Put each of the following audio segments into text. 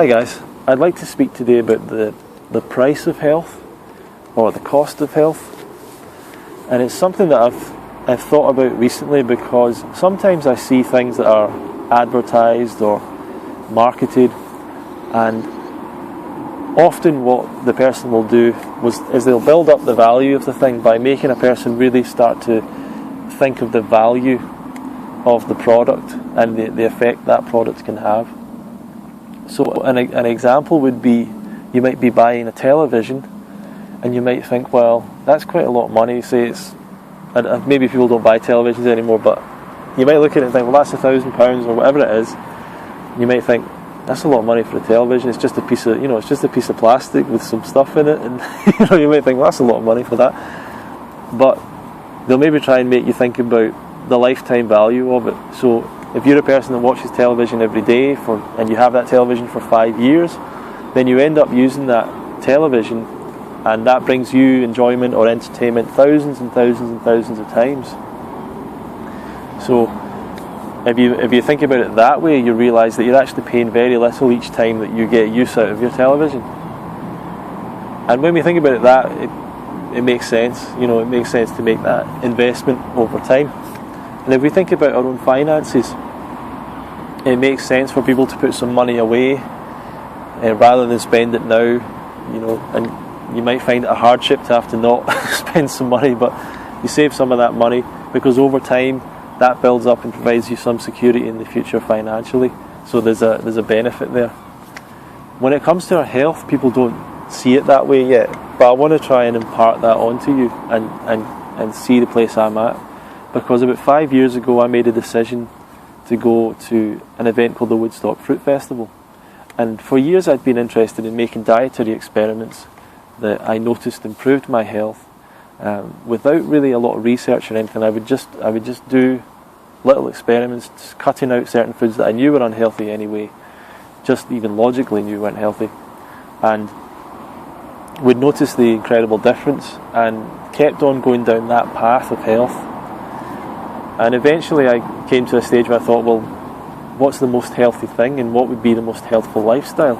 Hi guys, I'd like to speak today about the price of health, or the cost of health. And it's something that I've thought about recently, because sometimes I see things that are advertised or marketed, and often what the person will do is they'll build up the value of the thing by making a person really start to think of the value of the product and the effect that product can have. So an example would be, you might be buying a television and you might think, well, that's quite a lot of money. Say it's, and maybe people don't buy televisions anymore, but you might look at it and think, well, that's £1,000 or whatever it is. You might think, that's a lot of money for a television. It's just a piece of, it's just a piece of plastic with some stuff in it, and you might think, well, that's a lot of money for that. But they'll maybe try and make you think about the lifetime value of it. So if you're a person that watches television every day and you have that television for 5 years, then you end up using that television, and that brings you enjoyment or entertainment thousands and thousands and thousands of times. So if you think about it that way, you realise that you're actually paying very little each time that you get use out of your television. And when we think about it, it makes sense. It makes sense to make that investment over time. And if we think about our own finances, it makes sense for people to put some money away rather than spend it now. And you might find it a hardship to have to not spend some money, but you save some of that money, because over time that builds up and provides you some security in the future financially. So there's a benefit there. When it comes to our health, people don't see it that way yet, but I want to try and impart that onto you and see the place I'm at. Because about 5 years ago I made a decision to go to an event called the Woodstock Fruit Festival. And for years I'd been interested in making dietary experiments that I noticed improved my health. Without really a lot of research or anything, I would just do little experiments, just cutting out certain foods that I knew were unhealthy anyway, just even logically knew weren't healthy, and would notice the incredible difference, and kept on going down that path of health. And eventually I came to a stage where I thought, well, what's the most healthy thing, and what would be the most healthful lifestyle?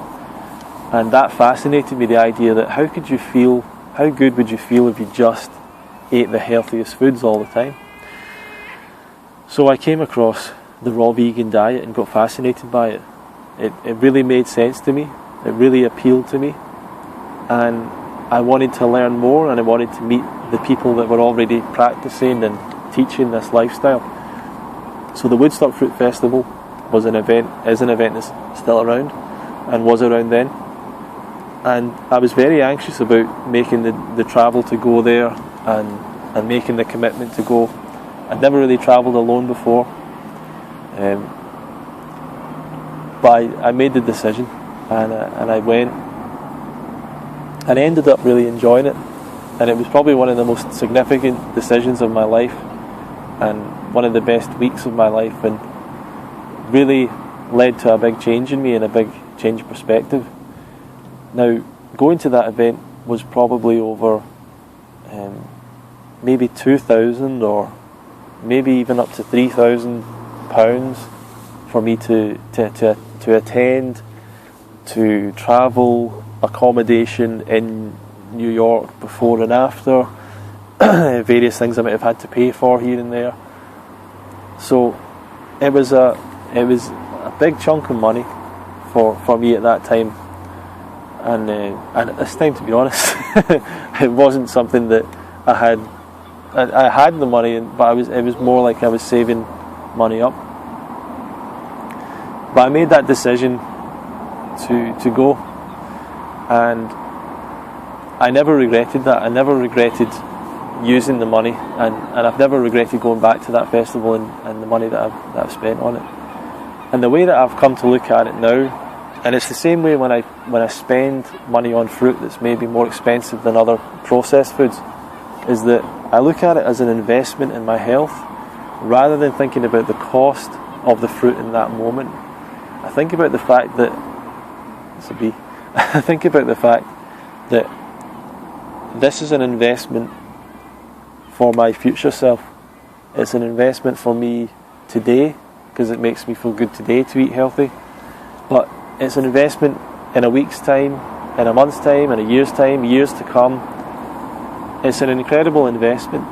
And that fascinated me, the idea that how good would you feel if you just ate the healthiest foods all the time? So I came across the raw vegan diet and got fascinated by it. It really made sense to me. It really appealed to me. And I wanted to learn more, and I wanted to meet the people that were already practicing and teaching this lifestyle. So the Woodstock Fruit Festival is an event that's still around, and was around then. And I was very anxious about making the travel to go there and making the commitment to go. I'd never really travelled alone before, but I made the decision, and I went, and I ended up really enjoying it. And it was probably one of the most significant decisions of my life, and one of the best weeks of my life, and really led to a big change in me and a big change of perspective. Now, going to that event was probably over maybe 2,000 or maybe even up to £3,000 for me to attend, to travel, accommodation in New York before and after, various things I might have had to pay for here and there. So it was a big chunk of money for me at that time. And at this time, to be honest, it wasn't something that I had the money, but it was more like I was saving money up. But I made that decision to go, and I never regretted that. I never regretted using the money, and I've never regretted going back to that festival and the money that I've spent on it. And the way that I've come to look at it now, and it's the same way when I spend money on fruit that's maybe more expensive than other processed foods, is that I look at it as an investment in my health, rather than thinking about the cost of the fruit in that moment. I think about the fact that this is an investment for my future self. It's an investment for me today, because it makes me feel good today to eat healthy. But it's an investment in a week's time, in a month's time, in a year's time, years to come. It's an incredible investment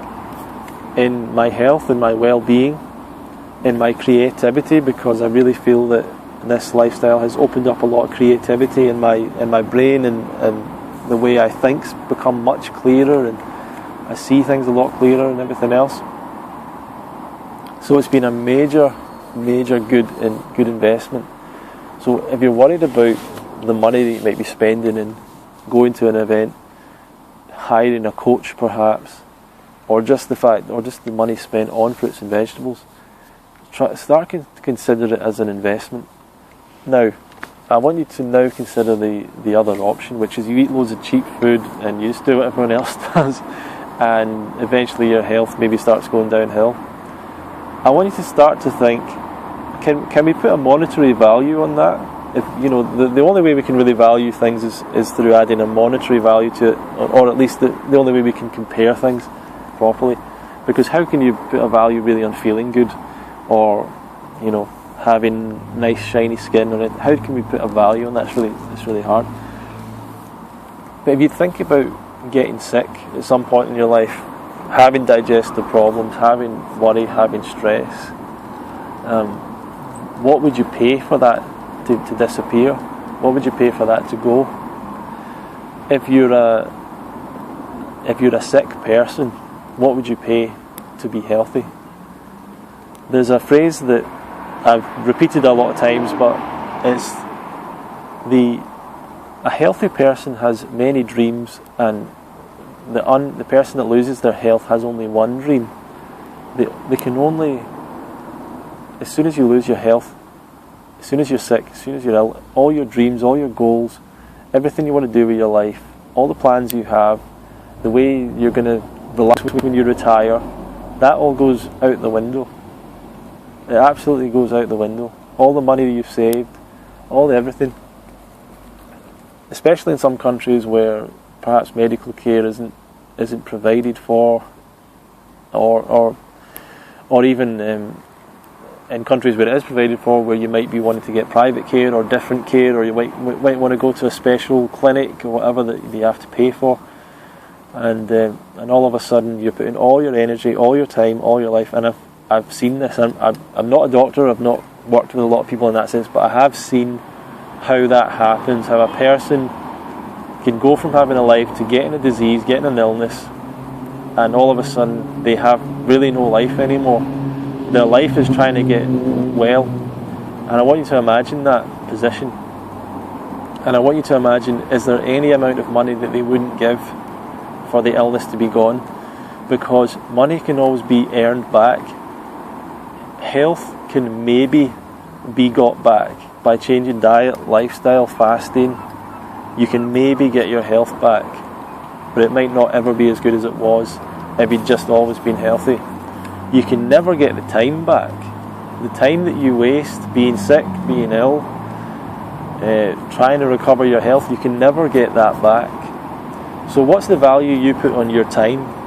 in my health, in my well-being, in my creativity, because I really feel that this lifestyle has opened up a lot of creativity in my brain, and the way I think's become much clearer, and I see things a lot clearer and everything else. So it's been a major good investment. So if you're worried about the money that you might be spending in going to an event, hiring a coach perhaps, or just the money spent on fruits and vegetables, start to consider it as an investment. Now, I want you to now consider the other option, which is you eat loads of cheap food and you just do what everyone else does, and eventually your health maybe starts going downhill. I want you to start to think, can we put a monetary value on that? If the only way we can really value things is through adding a monetary value to it, or at least the only way we can compare things properly. Because how can you put a value really on feeling good, or having nice shiny skin on it? How can we put a value on that? It's really hard. But if you think about getting sick at some point in your life, having digestive problems, having worry, having stress, what would you pay for that to disappear? What would you pay for that to go? If you're a sick person, what would you pay to be healthy? There's a phrase that I've repeated a lot of times, but it's a healthy person has many dreams, and the person that loses their health has only one dream. They can only, as soon as you lose your health, as soon as you're sick, as soon as you're ill, all your dreams, all your goals, everything you want to do with your life, all the plans you have, the way you're going to relax when you retire, that all goes out the window. It absolutely goes out the window. All the money that you've saved, everything. Especially in some countries where perhaps medical care isn't provided for, or even in countries where it is provided for, where you might be wanting to get private care or different care, or you might want to go to a special clinic or whatever that you have to pay for, and all of a sudden you're putting all your energy, all your time, all your life. And I've seen this. I'm not a doctor. I've not worked with a lot of people in that sense, but I have seen how that happens. How a person can go from having a life to getting a disease, getting an illness, and all of a sudden they have really no life anymore. Their life is trying to get well, and I want you to imagine that position. And I want you to imagine, is there any amount of money that they wouldn't give for the illness to be gone? Because money can always be earned back. Health can maybe be got back by changing diet, lifestyle, fasting. You can maybe get your health back, but it might not ever be as good as it was if you'd just always been healthy. You can never get the time back. The time that you waste being sick, being ill, trying to recover your health, you can never get that back. So what's the value you put on your time?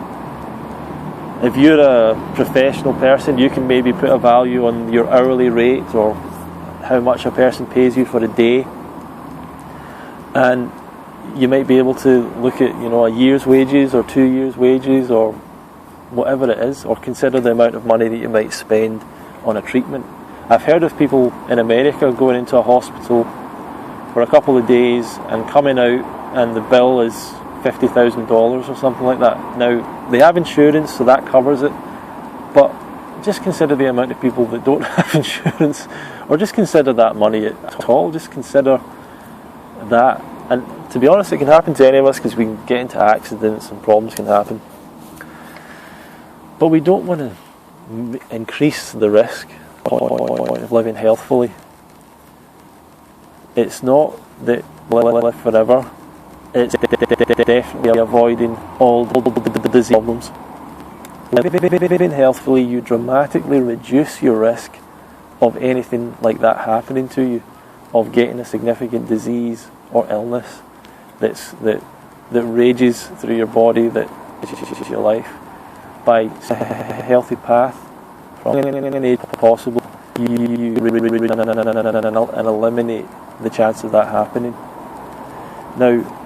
If you're a professional person, you can maybe put a value on your hourly rate, or how much a person pays you for a day. And you might be able to look at, a year's wages or 2 years' wages, or whatever it is, or consider the amount of money that you might spend on a treatment. I've heard of people in America going into a hospital for a couple of days and coming out and the bill is $50,000 or something like that. Now, they have insurance, so that covers it, but just consider the amount of people that don't have insurance, or just consider that money at all. Just consider that. And to be honest, it can happen to any of us, because we can get into accidents and problems can happen. But we don't want to increase the risk of living healthfully. It's not that we'll live forever. It's definitely avoiding all the disease problems. Living healthfully, you dramatically reduce your risk of anything like that happening to you, of getting a significant disease or illness that rages through your body, that is your life. By a healthy path from any age possible, you and eliminate the chance of that happening. Now,